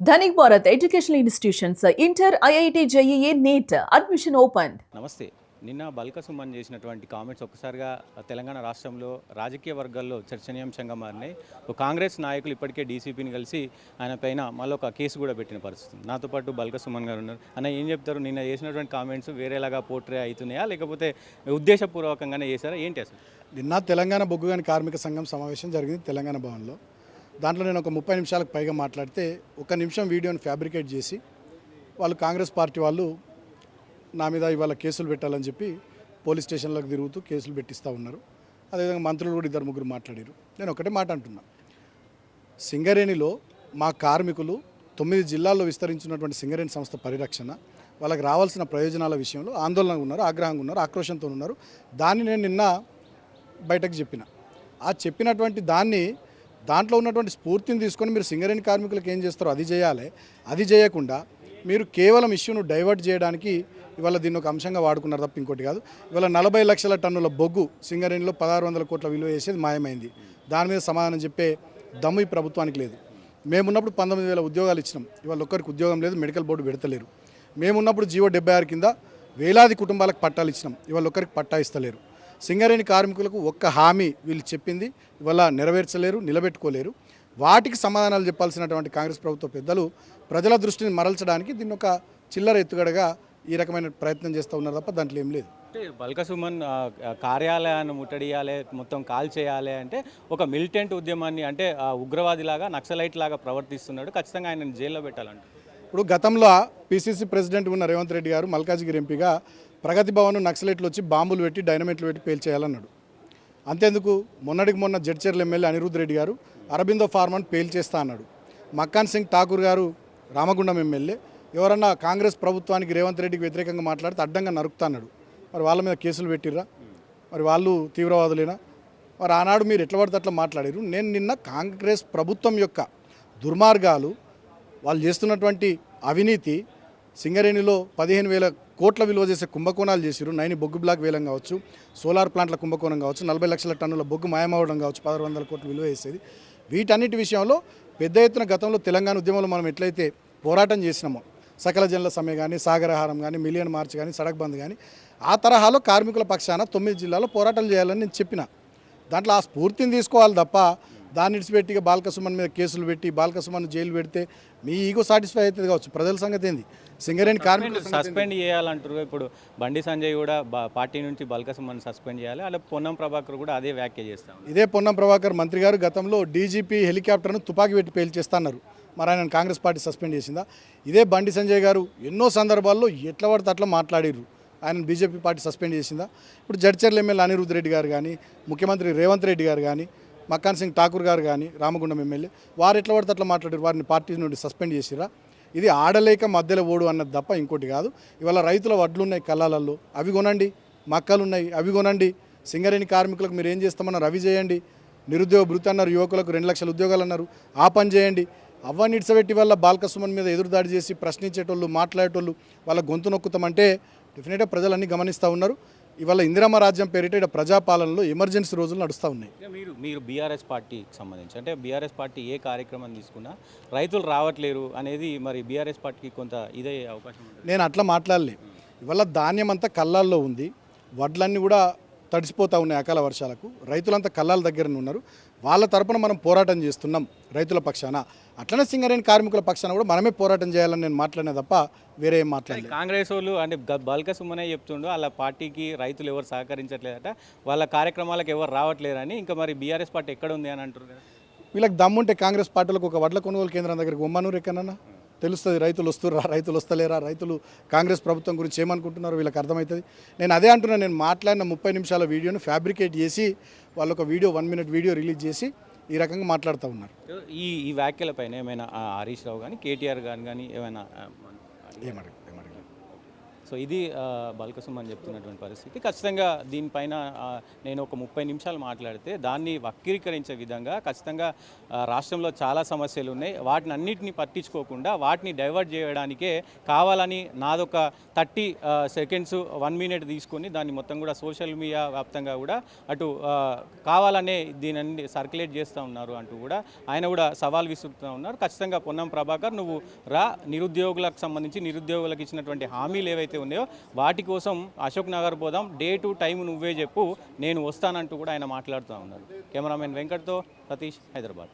Dhanik Bharat educational institutions inter IIT JEE NEET admission open. నమస్తే. నిన్న బల్క సుమన్ చేసినటువంటి కామెంట్స్ ఒక్కసారిగా తెలంగాణ రాష్ట్రంలో రాజకీయ వర్గాల్లో చర్చనీయాంశంగా మారినాయి. కాంగ్రెస్ నాయకులు ఇప్పటికే డీసీపీని కలిసి ఆయన పైన మళ్ళొక కేసు కూడా పెట్టిన పరిస్థితి. నాతో పాటు బల్క సుమన్ గారు ఉన్నారు. అన్న ఏం చెప్తారు? నిన్న చేసినటువంటి కామెంట్స్ వేరేలాగా పోర్ట్రే అవుతున్నాయా, లేకపోతే ఉద్దేశపూర్వకంగానే చేశారా, ఏంటి అసలు? నిన్న తెలంగాణ బొగ్గుగని కార్మిక సంఘం సమావేశం జరిగింది తెలంగాణ భవన్లో. దాంట్లో నేను ఒక 30 నిమిషాలకు పైగా మాట్లాడితే ఒక నిమిషం వీడియోని ఫ్యాబ్రికేట్ చేసి వాళ్ళు కాంగ్రెస్ పార్టీ వాళ్ళు నా మీద ఇవాళ కేసులు పెట్టాలని చెప్పి పోలీస్ స్టేషన్లకు తిరుగుతూ కేసులు పెట్టిస్తూ ఉన్నారు. అదేవిధంగా మంత్రులు కూడా 2-3 మాట్లాడారు. నేను ఒకటే మాట అంటున్నా, సింగరేణిలో మా కార్మికులు 9 జిల్లాల్లో విస్తరించినటువంటి సింగరేణి సంస్థ పరిరక్షణ, వాళ్ళకి రావాల్సిన ప్రయోజనాల విషయంలో ఆందోళనగా ఉన్నారు, ఆగ్రహంగా ఉన్నారు, ఆక్రోషంతో ఉన్నారు. దాన్ని నేను నిన్న బయటకు చెప్పిన. ఆ చెప్పినటువంటి దాంట్లో ఉన్నటువంటి స్ఫూర్తిని తీసుకొని మీరు సింగరేణి కార్మికులకు ఏం చేస్తారో అది చేయాలి. అది చేయకుండా మీరు కేవలం ఇష్యూను డైవర్ట్ చేయడానికి ఇవాళ దీన్ని ఒక అంశంగా వాడుకున్నారు తప్ప ఇంకోటి కాదు. ఇవాళ 40 లక్షల టన్నుల బొగ్గు సింగరేణిలో 1600 కోట్ల విలువ చేసేది మాయమైంది. దాని మీద సమాధానం చెప్పే దమ్ము ఈ ప్రభుత్వానికి లేదు. మేమున్నప్పుడు 19,000 ఉద్యోగాలు ఇచ్చినాం. ఇవాళ ఒక్కరికి ఉద్యోగం లేదు, మెడికల్ బోర్డు పెడతలేరు. మేమున్నప్పుడు జీవో 76 కింద వేలాది కుటుంబాలకు పట్టాలు ఇచ్చినాం. ఇవాళ ఒక్కరికి పట్టా ఇస్తలేరు. సింగరేణి కార్మికులకు ఒక్క హామీ వీళ్ళు చెప్పింది ఇవాళ నెరవేర్చలేరు, నిలబెట్టుకోలేరు. వాటికి సమాధానాలు చెప్పాల్సినటువంటి కాంగ్రెస్ ప్రభుత్వ పెద్దలు ప్రజల దృష్టిని మరల్చడానికి దీన్ని ఒక చిల్లర ఎత్తుగడగా ఈ రకమైన ప్రయత్నం చేస్తూ ఉన్నారు తప్ప దాంట్లో ఏం లేదు. అంటే బల్క సుమన్ కార్యాలయాన్ని ముట్టడియాలి, మొత్తం కాల్ చేయాలి అంటే ఒక మిలిటెంట్ ఉద్యమాన్ని, అంటే ఉగ్రవాదిలాగా నక్సలైట్ లాగా ప్రవర్తిస్తున్నాడు, ఖచ్చితంగా ఆయన జైల్లో పెట్టాలంట. ఇప్పుడు గతంలో పిసిసి ప్రెసిడెంట్ ఉన్న రేవంత్ రెడ్డి గారు మల్కాజిగిరి ఎంపీగా ప్రగతి భవన్ నక్సలైట్లు వచ్చి బాంబులు పెట్టి డైనమైట్లు పెట్టి పేల్చేయాలన్నాడు. అంతేందుకు మొన్న జడ్చర్ల ఎమ్మెల్యే అనిరుద్ రెడ్డి గారు అరబిందో ఫార్మాన్ పేల్చేస్తా అన్నాడు. మక్కాన్ సింగ్ ఠాకూర్ గారు రామగుండం ఎమ్మెల్యే ఎవరన్నా కాంగ్రెస్ ప్రభుత్వానికి రేవంత్ రెడ్డికి వ్యతిరేకంగా మాట్లాడితే అడ్డంగా నరుకుతా అన్నాడు. మరి వాళ్ళ మీద కేసులు పెట్టిర్రా? మరి వాళ్ళు తీవ్రవాదులేనా? మరి ఆనాడు మీరు ఎట్లా పడితే అట్లా మాట్లాడారు. నేను నిన్న కాంగ్రెస్ ప్రభుత్వం యొక్క దుర్మార్గాలు, వాళ్ళు చేస్తున్నటువంటి అవినీతి, సింగరేణిలో 15,000 కోట్ల విలువ చేసే కుంభకోణాలు చేసిరు. నైని బొగ్గు బ్లాక్ వేలం కావచ్చు, సోలార్ ప్లాంట్ల కుంభకోణం కావచ్చు, 40 లక్షల టన్నుల బొగ్గు మాయమవడం కావచ్చు, 1600 కోట్ల విలువ చేసేది. వీటన్నిటి విషయంలో పెద్ద ఎత్తున గతంలో తెలంగాణ ఉద్యమంలో మనం ఎట్లయితే పోరాటం చేసినామో, సకల జనుల సమ్మె కానీ, సాగరహారం కానీ, మిలియన్ మార్చ్ కానీ, సడక్ బంద్ కానీ, ఆ తరహాలో కార్మికుల పక్షాన 9 జిల్లాల్లో పోరాటాలు చేయాలని నేను చెప్పిన. దాంట్లో ఆ స్ఫూర్తిని తీసుకోవాలి తప్ప దాన్ని ఇడిచిపెట్టి బాల్క సుమన్ మీద కేసులు పెట్టి బాల్క సుమన్ జైలు పెడితే మీ ఈగో సాటిస్ఫై అవుతుంది కావచ్చు. ప్రజల సంగతి ఏంది? సింగరేణి కార్మికులు సస్పెండ్ చేయాలంటారు. ఇప్పుడు బండి సంజయ్ కూడా పార్టీ నుంచి బల్క సుమన్ సస్పెండ్ చేయాలి, అలా పొన్నం ప్రభాకర్ కూడా అదే వ్యాఖ్య చేస్తాం. ఇదే పొన్నం ప్రభాకర్ మంత్రి గారు గతంలో డీజీపీ హెలికాప్టర్ను తుపాకీ పెట్టి పేల్చేస్తున్నారు. మరి ఆయన కాంగ్రెస్ పార్టీ సస్పెండ్ చేసిందా? ఇదే బండి సంజయ్ గారు ఎన్నో సందర్భాల్లో ఎట్లా పడితే అట్లా మాట్లాడిర్రు, ఆయన బీజేపీ పార్టీ సస్పెండ్ చేసిందా? ఇప్పుడు జడ్చర్ల ఎమ్మెల్యే అనిరుద్ రెడ్డి గారు కానీ, ముఖ్యమంత్రి రేవంత్ రెడ్డి గారు కానీ, మక్కాన్ సింగ్ ఠాకూర్ గారు కానీ, రామగుండం ఎమ్మెల్యే, వారు ఎట్లా పడితే అట్లా మాట్లాడారు, వారిని పార్టీ నుండి సస్పెండ్ చేసిరా? ఇది ఆడలేక మధ్యలో ఓడు అన్నది తప్ప ఇంకోటి కాదు. ఇవాళ రైతుల వడ్లు ఉన్నాయి కళ్ళాలలో, అవి కొనండి. మక్కలు ఉన్నాయి, అవి కొనండి. సింగరేణి కార్మికులకు మీరు ఏం చేస్తామన్నారు, అవి చేయండి. నిరుద్యోగ భృతి అన్నారు, యువకులకు 2 లక్షల ఉద్యోగాలు అన్నారు, ఆ పని చేయండి. అవన్నీ ఇడ్సబెట్టి వల్ల బాల్క సుమన్ మీద ఎదురుదాడి చేసి ప్రశ్నించేటోళ్ళు, మాట్లాడేటోళ్ళు వాళ్ళ గొంతు నొక్కుతామంటే డెఫినెట్గా ప్రజలన్నీ గమనిస్తూ ఉన్నారు. ఇవాళ ఇందిరమ్మ రాజ్యం పేరిట ఇక్కడ ప్రజాపాలనలో ఎమర్జెన్సీ రోజులు నడుస్తూ ఉన్నాయి. మీరు బీఆర్ఎస్ పార్టీకి సంబంధించి, అంటే బీఆర్ఎస్ పార్టీ ఏ కార్యక్రమం తీసుకున్నా రైతులు రావట్లేరు అనేది మరి బీఆర్ఎస్ పార్టీకి కొంత ఇదే అవకాశం ఉంది. నేను అట్లా మాట్లాడలే. ఇవాళ ధాన్యం అంతా కళ్ళాల్లో ఉంది, వడ్లన్నీ కూడా తడిసిపోతూ ఉన్నాయి అకాల వర్షాలకు. రైతులంతా కళ్ళాల దగ్గరనే ఉన్నారు. వాళ్ళ తరపున మనం పోరాటం చేస్తున్నాం రైతుల పక్షాన. అట్లనే సింగరేణి కార్మికుల పక్షాన కూడా మనమే పోరాటం చేయాలని నేను మాట్లాడినా తప్ప వేరే ఏం మాట్లాడలేదు. కాంగ్రెస్ వాళ్ళు అంటే బల్క సుమనే చెప్తుండో వాళ్ళ పార్టీకి రైతులు ఎవరు సహకరించట్లేదట, వాళ్ళ కార్యక్రమాలకు ఎవరు రావట్లేదని. ఇంకా మరి బీఆర్ఎస్ పార్టీ ఎక్కడ ఉంది అని అంటారు కదా. వీళ్ళకి దమ్ముంటే కాంగ్రెస్ పార్టీలకు ఒక వడ్ల కొనుగోలు కేంద్రం దగ్గరికి ఉమ్మనూరు ఎక్కడన్నా తెలుస్తుంది. రైతులు వస్తురా, రైతులు వస్తలేరా, రైతులు కాంగ్రెస్ ప్రభుత్వం గురించి ఏమనుకుంటున్నారు వీళ్ళకి అర్థమవుతుంది. నేను అదే అంటున్నా, నేను మాట్లాడిన 30 నిమిషాల వీడియోను ఫ్యాబ్రికేట్ చేసి వాళ్ళు ఒక వీడియో 1 మినిట్ వీడియో రిలీజ్ చేసి ఈ రకంగా మాట్లాడుతూ ఉన్నారు. ఈ వ్యాఖ్యలపైన ఏమైనా హరీష్ రావు కానీ, కేటీఆర్ కానీ ఏమైనా ఏమడగలేదు. సో ఇది బల్క సుమన్ చెప్తున్నటువంటి పరిస్థితి. ఖచ్చితంగా దీనిపైన నేను ఒక 30 నిమిషాలు మాట్లాడితే దాన్ని వక్రీకరించే విధంగా ఖచ్చితంగా రాష్ట్రంలో చాలా సమస్యలు ఉన్నాయి. వాటిని అన్నిటిని పట్టించుకోకుండా వాటిని డైవర్ట్ చేయడానికే కావాలని నాదొక 30 సెకండ్స్ 1 మినిట్ తీసుకొని దాన్ని మొత్తం కూడా సోషల్ మీడియా వ్యాప్తంగా కూడా అటు కావాలనే దీనిని సర్క్యులేట్ చేస్తూ ఉన్నారు అంటూ కూడా ఆయన కూడా సవాల్ విసురుతూ ఉన్నారు. ఖచ్చితంగా పొన్నం ప్రభాకర్ నువ్వు నిరుద్యోగులకు సంబంధించి నిరుద్యోగులకు ఇచ్చినటువంటి హామీలు ఏవైతే ఉన్నాయో వాటి కోసం అశోక్ నగర్ పోదాం, డే టు టైం నువ్వే చెప్పు, నేను వస్తానంటూ కూడా ఆయన మాట్లాడుతూ ఉన్నారు. కెమెరామెన్ వెంకట్తో సతీష్, హైదరాబాద్.